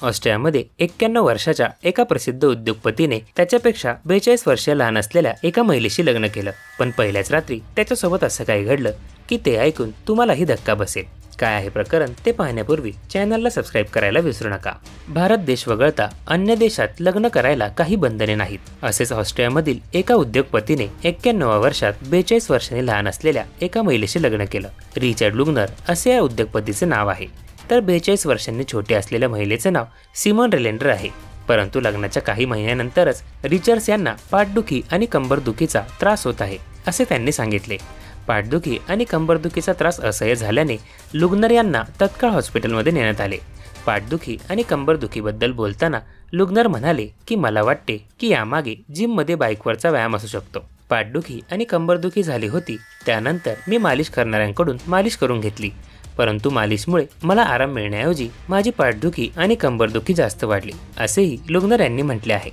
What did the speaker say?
ऑस्ट्रियामध्ये 91 वर्षाच्या एका प्रसिद्ध उद्योगपतीने त्याच्यापेक्षा 42 वर्षे लहान असलेल्या एका महिलेशी लग्न केलं। पण पहिल्याच रात्री त्याच्यासोबत असं काही घडलं की ते ऐकून तुम्हालाही धक्का बसेल। काय आहे प्रकरण ते पाहण्यापूर्वी चॅनलला सबस्क्राईब करायला विसरू नका। भारत देश वगळता अन्य देशात लग्न करायला काही बंधने नाहीत। असेच ऑस्ट्रियामधील एका उद्योगपतीने 91 वर्षात 42 वर्षांनी लहान असलेल्या एका महिलेशी लग्न केलं। रिचर्ड लुग्नर असे या उद्योगपतीचे नाव आहे। तर 42 वर्षांनी छोटे असलेल्या महिलेचे नाव सिमोन रेलेंडर आहे। परंतु लग्नाच्या काही महिन्यानंतरच रिचर्ड्स यांना पाठदुखी आणि कंबरदुखीचा त्रास होत आहे असे त्यांनी सांगितले। पाठदुखी आणि कंबरदुखीचा त्रास असह्य झाल्याने लुग्नर यांना तत्काळ हॉस्पिटलमध्ये नेण्यात आले। पाठदुखी आणि कंबरदुखीबद्दल बोलताना लुग्नर म्हणाले की मला वाटते की यामागे जिममध्ये बाईकवरचा व्यायाम असू शकतो। पाठदुखी आणि कंबरदुखी झाली होती त्यानंतर मी मालिश करणाऱ्यांकडून मालिश करून घेतली, परंतु मालिशमुळे मला आराम मिळण्याऐवजी माझी पाठदुखी आणि कंबरदुखी जास्त वाढली असेही लुग्नर यांनी म्हटले आहे।